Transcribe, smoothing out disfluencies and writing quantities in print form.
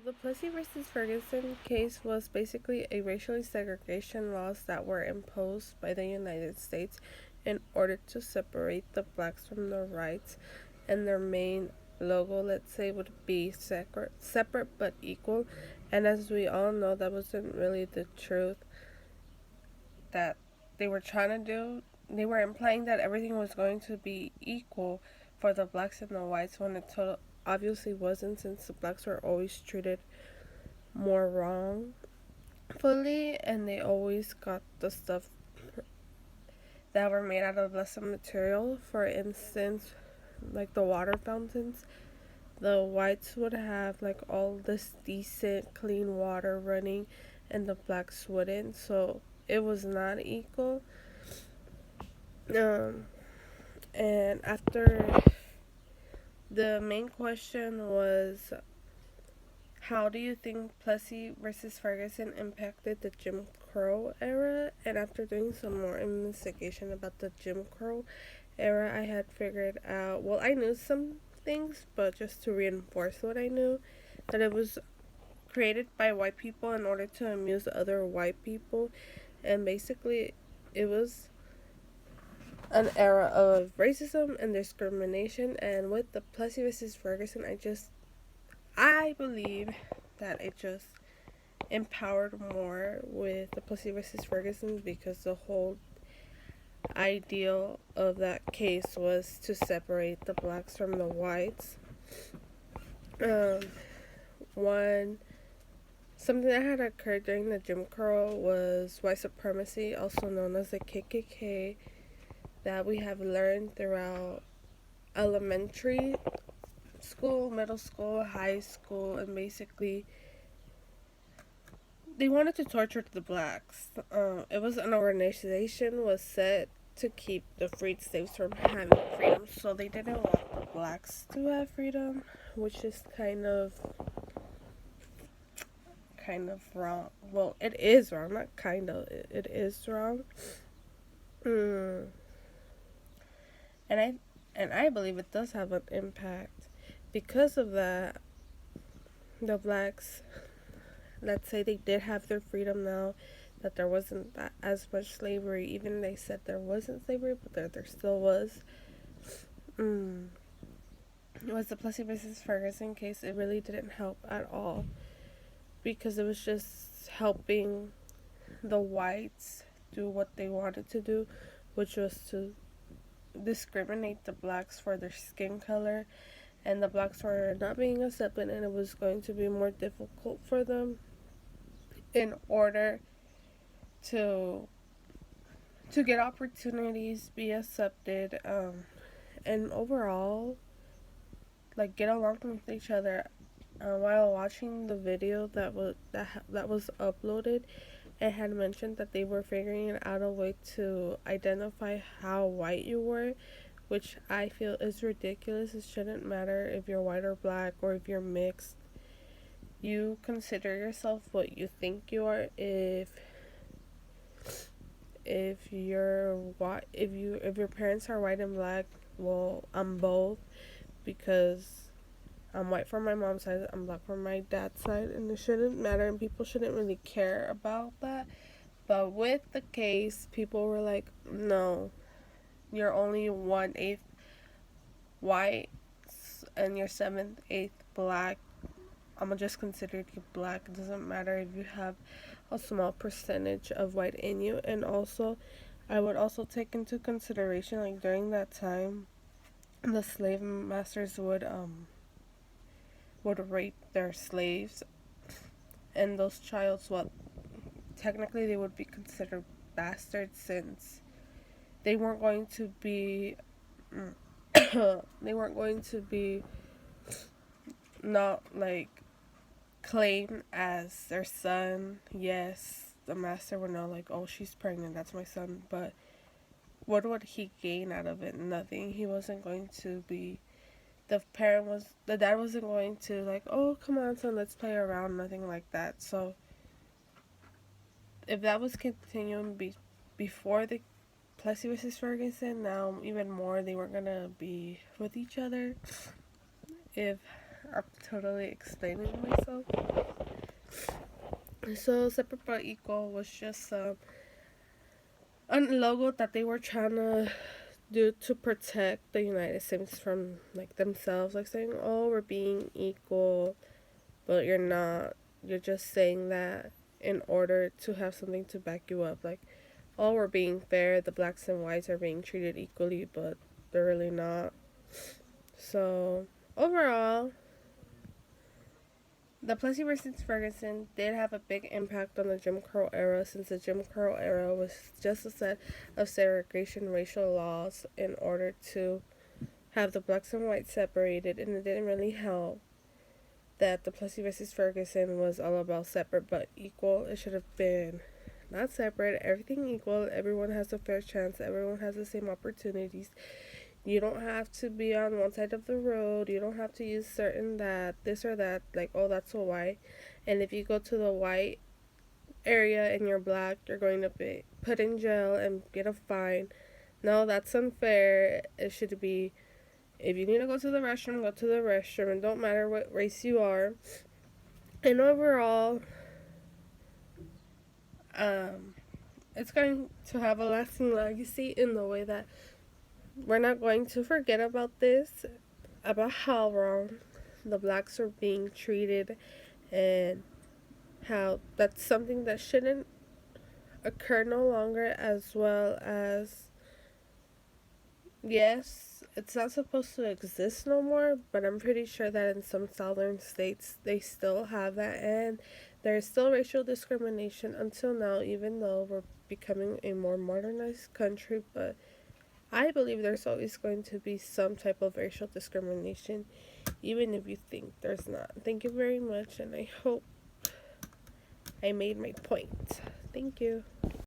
The Plessy versus Ferguson case was basically a racially segregation laws that were imposed by the United States in order to separate the blacks from the whites, and their main logo, let's say, would be separate but equal. And as we all know, that wasn't really the truth that they were trying to do. They were implying that everything was going to be equal for the blacks and the whites when it obviously wasn't, since the blacks were always treated more wrongfully, and they always got the stuff that were made out of lesser material. For instance, like the water fountains, the whites would have like all this decent clean water running and the blacks wouldn't, so it was not equal. And after, the main question was, how do you think Plessy versus Ferguson impacted the Jim Crow era? And after doing some more investigation about the Jim Crow era, I had figured out, well, I knew some things, but just to reinforce what I knew, that it was created by white people in order to amuse other white people. And basically, it was an era of racism and discrimination. And with the Plessy versus Ferguson, I believe that it just empowered more with the Plessy versus Ferguson, because the whole ideal of that case was to separate the blacks from the whites. One Something that had occurred during the Jim Crow was white supremacy, also known as the KKK, that we have learned throughout elementary school, middle school, high school, and basically they wanted to torture the blacks. It was an organization was set to keep the freed slaves from having freedom, so they didn't want the blacks to have freedom, which is kind of wrong. Well, it is wrong, not kind of. It is wrong. And I believe it does have an impact. Because of that, the blacks, let's say they did have their freedom now, that there wasn't as much slavery. Even they said there wasn't slavery, but there still was. It was the Plessy versus Ferguson case. It really didn't help at all, because it was just helping the whites do what they wanted to do, which was to discriminate the blacks for their skin color, and the blacks were not being accepted, and it was going to be more difficult for them in order to get opportunities, be accepted, and overall, like, get along with each other. While watching the video that was uploaded, it had mentioned that they were figuring out a way to identify how white you were, which I feel is ridiculous. It shouldn't matter if you're white or black or if you're mixed. You consider yourself what you think you are. If you're white, if your parents are white and black, well, I'm both, because I'm white from my mom's side, I'm black from my dad's side, and it shouldn't matter, and people shouldn't really care about that. But with the case, people were like, no, you're only 1/8 white and you're 7/8 black. I'm gonna just consider you black. It doesn't matter if you have a small percentage of white in you. And also, I would also take into consideration, like, during that time, the slave masters would rape their slaves, and those childs, well, technically they would be considered bastards, since they weren't going to be not, like, claimed as their son. Yes, the master would know, like, oh, she's pregnant, that's my son, but what would he gain out of it? Nothing. He wasn't going to be, the dad wasn't going to, like, oh, come on, son, let's play around, nothing like that. So if that was continuing before the Plessy versus Ferguson, now even more, they weren't gonna be with each other. If I'm totally explaining myself. So separate but equal was just a logo that they were trying to do to protect the United States from like themselves, like saying, "Oh, we're being equal," but you're not. You're just saying that in order to have something to back you up, like, "Oh, we're being fair. The blacks and whites are being treated equally," but they're really not. So overall, the Plessy versus Ferguson did have a big impact on the Jim Crow era, since the Jim Crow era was just a set of segregation racial laws in order to have the blacks and whites separated, and it didn't really help that the Plessy versus Ferguson was all about separate but equal. It should have been not separate, everything equal, everyone has a fair chance, everyone has the same opportunities. You don't have to be on one side of the road. You don't have to use certain that, this or that, like, oh, that's a white. And if you go to the white area and you're black, you're going to be put in jail and get a fine. No, that's unfair. It should be, if you need to go to the restroom, go to the restroom. It don't matter what race you are. And overall, um, it's going to have a lasting legacy in the way that we're not going to forget about this, about how wrong the blacks are being treated, and how that's something that shouldn't occur no longer, as well as, yes, it's not supposed to exist no more, but I'm pretty sure that in some southern states they still have that, and there's still racial discrimination until now, even though we're becoming a more modernized country. But I believe there's always going to be some type of racial discrimination, even if you think there's not. Thank you very much, and I hope I made my point. Thank you.